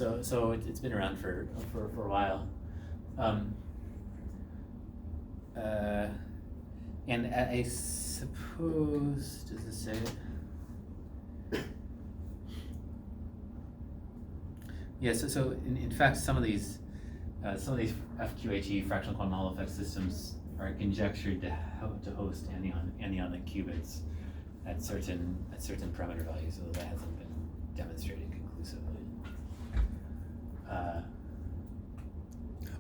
It's been around for a while. And I suppose, does this say it? Yeah, so in fact, some of these FQHE fractional quantum Hall effect systems are conjectured to host anionic qubits at certain parameter values, although that hasn't been demonstrated conclusively.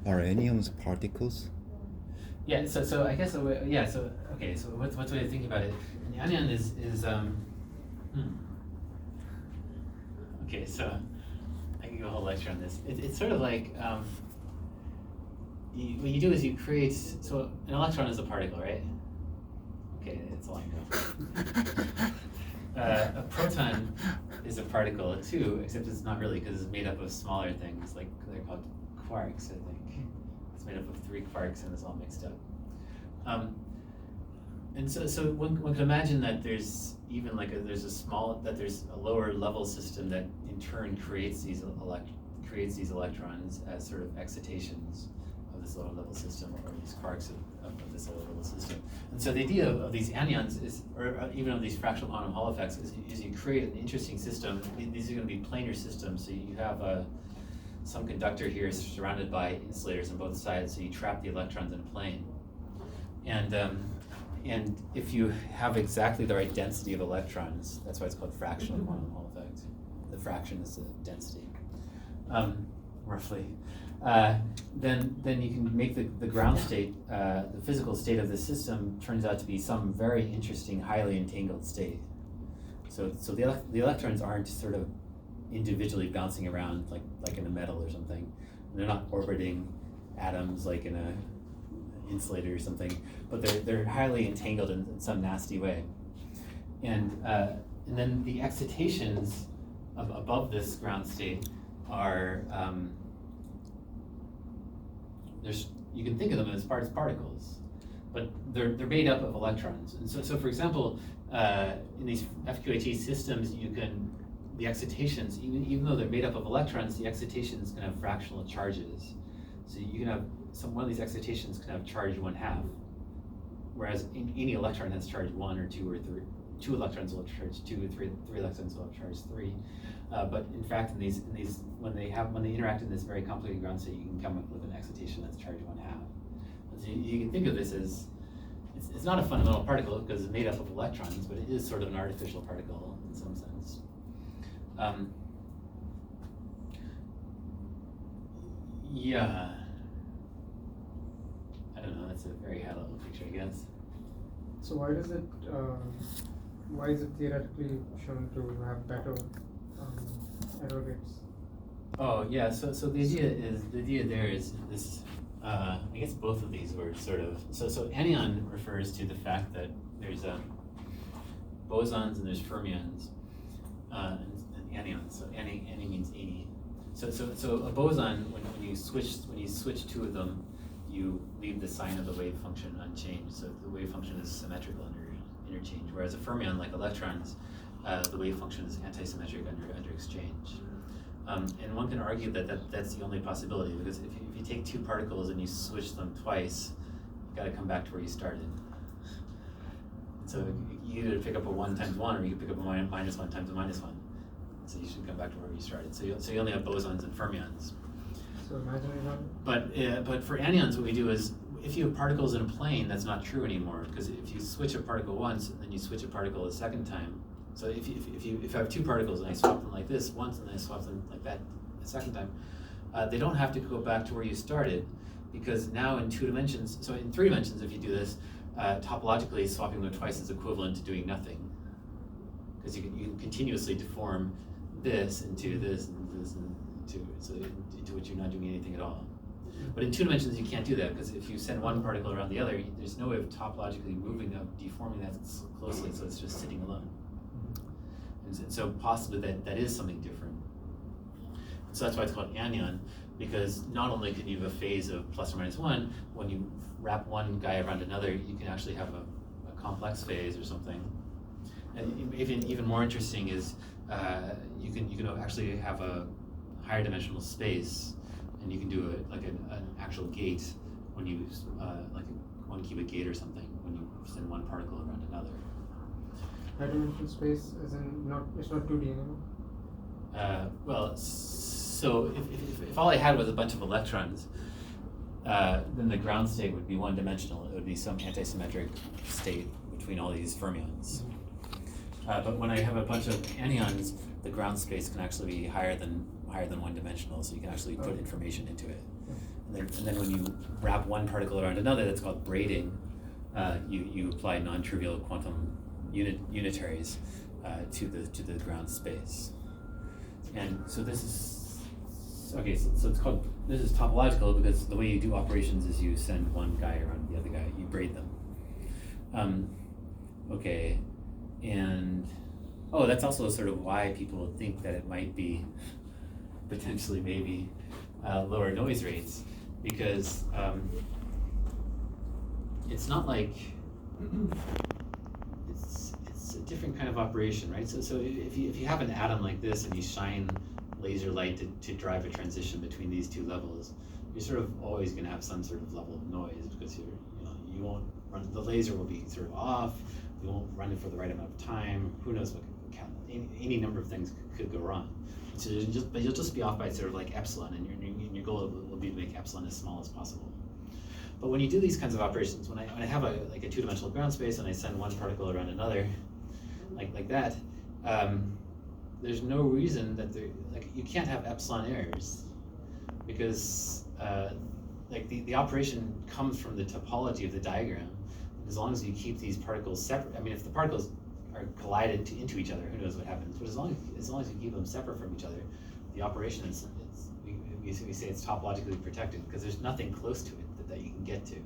Are anions particles? Yeah. So I guess yeah. So okay. So what's the way of thinking about it? An anion is Okay. So I can go a whole lecture on this. It's sort of like what you do is you create. So an electron is a particle, right? Okay, that's all I know. A proton is a particle too, except it's not really, because it's made up of smaller things, like they're called quarks, I think. It's made up of 3 quarks and it's all mixed up. And so one can imagine that there's even like there's a lower level system that in turn creates these electrons as sort of excitations of this lower level system, or these quarks of this lower level system. And so the idea of these anions is, or even of these fractional quantum Hall effects, is you create an interesting system. These are going to be planar systems. So you have some conductor here is surrounded by insulators on both sides. So you trap the electrons in a plane. And if you have exactly the right density of electrons, that's why it's called fractional quantum Hall effect. The fraction is the density, roughly. Then you can make the ground state, the physical state of the system turns out to be some very interesting, highly entangled state. So the electrons aren't sort of individually bouncing around like in a metal or something. They're not orbiting atoms like in a insulator or something, but they're highly entangled in some nasty way. And then the excitations above this ground state are you can think of them as particles, but they're made up of electrons. And so for example, in these FQHE systems, the excitations, even though they're made up of electrons, the excitations can have fractional charges. So you can have one of these excitations can have charge 1/2, whereas any electron has charge 1 or 2 or 3. 2 electrons will have charge 2, 3 electrons will have charge 3. But in fact, in these when they interact in this very complicated ground state, you can come up with an excitation that's charge 1/2. So you can think of this as it's not a fundamental particle because it's made up of electrons, but it is sort of an artificial particle in some sense. Yeah. I don't know. That's a very high-level picture, I guess. So why is it theoretically shown to have better error rates? Oh yeah. So the idea there is this. I guess both of these were sort of so anion refers to the fact that there's bosons and there's fermions and anions. So ani means 80. So a boson, when you switch 2 of them, you leave the sign of the wave function unchanged. So the wave function is symmetrical under interchange. Whereas a fermion, like electrons, the wave function is antisymmetric under exchange. And one can argue that's the only possibility, because if you take 2 particles and you switch them twice, you got to come back to where you started. So you either pick up a 1 times 1, or you can pick up a minus 1 times a minus 1. So you should come back to where you started. So you only have bosons and fermions. So imaginary number. But for anions, what we do is, if you have particles in a plane, that's not true anymore, because if you switch a particle once, and then you switch a particle a second time. So if I have 2 particles and I swap them like this once, and then I swap them like that a second time, they don't have to go back to where you started, because now in 2 dimensions. So in 3 dimensions, if you do this, topologically swapping them twice is equivalent to doing nothing, because you can continuously deform this into this and this and into which you're not doing anything at all. But in 2 dimensions, you can't do that, because if you send one particle around the other, there's no way of topologically moving them, deforming that closely, so it's just sitting alone. And so possibly that is something different. And so that's why it's called anion, because not only can you have a phase of plus or minus 1, when you wrap one guy around another, you can actually have a complex phase or something. And even more interesting is you can actually have a higher dimensional space, and you can do it like an actual gate when you like a 1 qubit gate or something when you send one particle around another. High dimensional space is it's not 2D anymore. Well, so if all I had was a bunch of electrons, then the ground state would be one dimensional. It would be some antisymmetric state between all these fermions. But when I have a bunch of anyons, the ground space can actually be higher than 1 dimensional, so you can actually put information into it. And then when you wrap one particle around another, that's called braiding. You apply non-trivial quantum unitaries to the ground space. And so this is okay. So it's called, this is topological because the way you do operations is you send one guy around the other guy. You braid them. Okay, and that's also sort of why people think that it might be potentially maybe lower noise rates, because it's not like it's a different kind of operation, right? So if you have an atom like this and you shine laser light to drive a transition between these two levels, you're sort of always going to have some sort of level of noise, because you won't run, the laser will be sort of off, you won't run it for the right amount of time, who knows what could count, any number of things could go wrong. So you'll just be off by sort of like epsilon, and your goal will be to make epsilon as small as possible. But when you do these kinds of operations, when I have a two-dimensional ground space and I send one particle around another, like that, there's no reason that you can't have epsilon errors, because the operation comes from the topology of the diagram. As long as you keep these particles separate, I mean, if the particles are collided into each other, who knows what happens? But as long as you keep them separate from each other, the operation we say it's topologically protected, because there's nothing close to it that you can get to.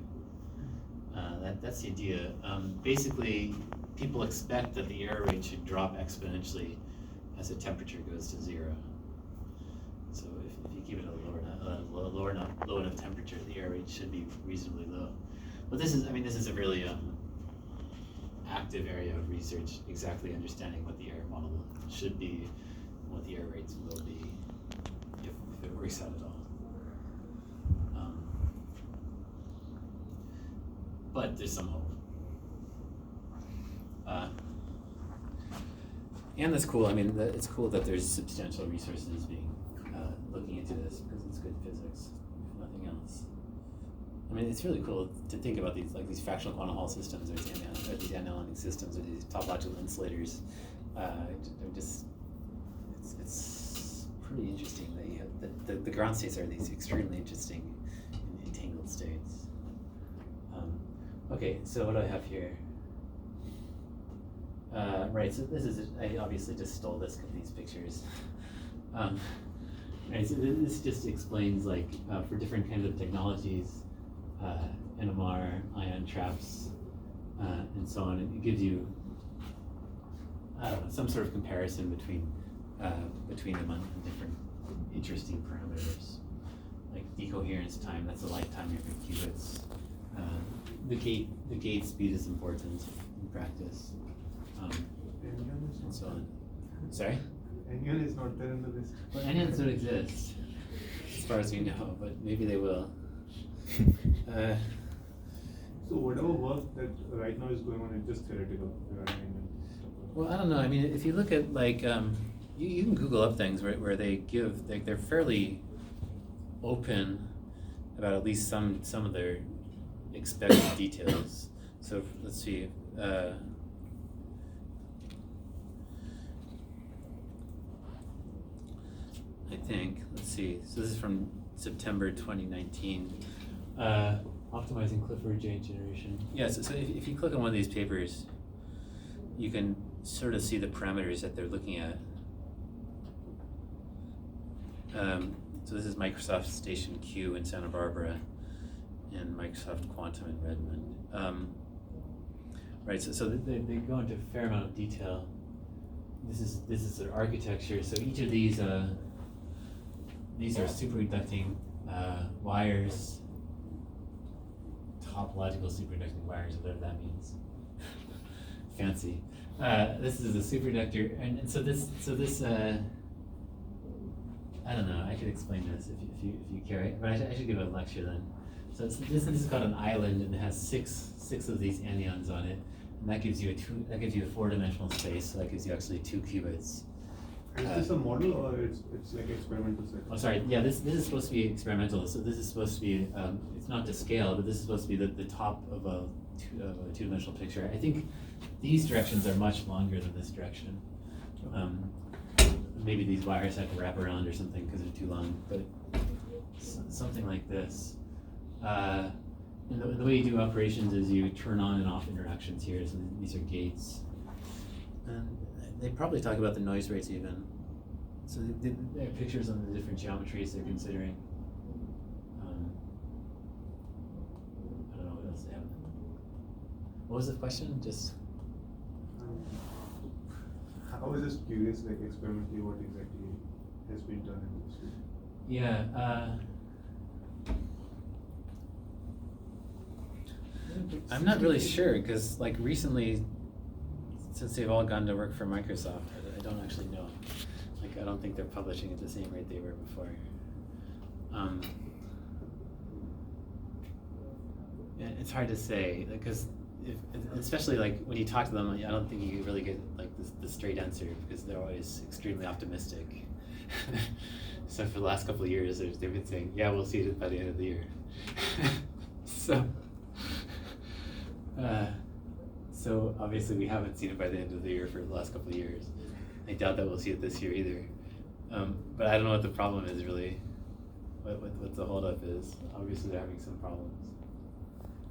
That's the idea. Basically, people expect that the error rate should drop exponentially as the temperature goes to 0. So if you keep it at a low enough temperature, the error rate should be reasonably low. But this is a really active area of research, exactly understanding what the error model should be, and what the error rates will be, if it works out at all. But there's some hope. And that's cool. I mean, it's cool that there's substantial resources being looking into this, because it's good physics, if nothing else. I mean, it's really cool to think about these fractional quantum Hall systems, or these analytic systems, or these topological insulators. It's pretty interesting that you have the ground states are these extremely interesting entangled states. Okay, so what do I have here? Right, so I obviously just stole these pictures. Right, so this just explains, for different kinds of technologies, NMR, ion traps, and so on. It gives you some sort of comparison between them on different interesting parameters, like decoherence time. That's the lifetime of your qubits. The gate speed is important in practice, and so on. Sorry? Anyone is not there in the list. Well, anyons don't exist, as far as we know, but maybe they will. So whatever work that right now is going on is just theoretical. Well, I don't know. I mean, if you look at you can Google up things where they give they're fairly open about at least some of their expected details. So let's see. I think, let's see. So this is from September 2019. Optimizing Clifford J generation. Yes. So if you click on one of these papers, you can sort of see the parameters that they're looking at. So this is Microsoft Station Q in Santa Barbara, and Microsoft Quantum in Redmond. Right, so they go into a fair amount of detail. This is their architecture. So each of these are superconducting wires, topological superconducting wires, whatever that means. Fancy. This is a superconductor, and so this I don't know, I could explain this if you care, but I should give a lecture then. So this is called an island, and it has six of these anions on it, and that gives you a 4-dimensional space, so that gives you actually 2 qubits. Is this a model or it's like experimental set? Oh, sorry, yeah, this is supposed to be experimental, so this is supposed to be, it's not to scale, but this is supposed to be the top of a 2-dimensional picture. I think these directions are much longer than this direction. Maybe these wires have to wrap around or something because they're too long, but something like this. And the way you do operations is you turn on and off interactions here, so these are gates. And they probably talk about the noise rates even. So they have pictures on the different geometries they're considering. I don't know what else they have. What was the question? Just. I was just curious, like experimentally, what exactly has been done in this field? Yeah. I'm not really sure because, like, recently, since they've all gone to work for Microsoft, I don't actually know. Like, I don't think they're publishing at the same rate they were before. Yeah, it's hard to say because, especially like when you talk to them, I don't think you really get like the straight answer because they're always extremely optimistic. So for the last couple of years, they've been saying, "Yeah, we'll see it by the end of the year." So obviously we haven't seen it by the end of the year for the last couple of years. I doubt that we'll see it this year either. But I don't know what the problem is really. What the holdup is. Obviously they're having some problems.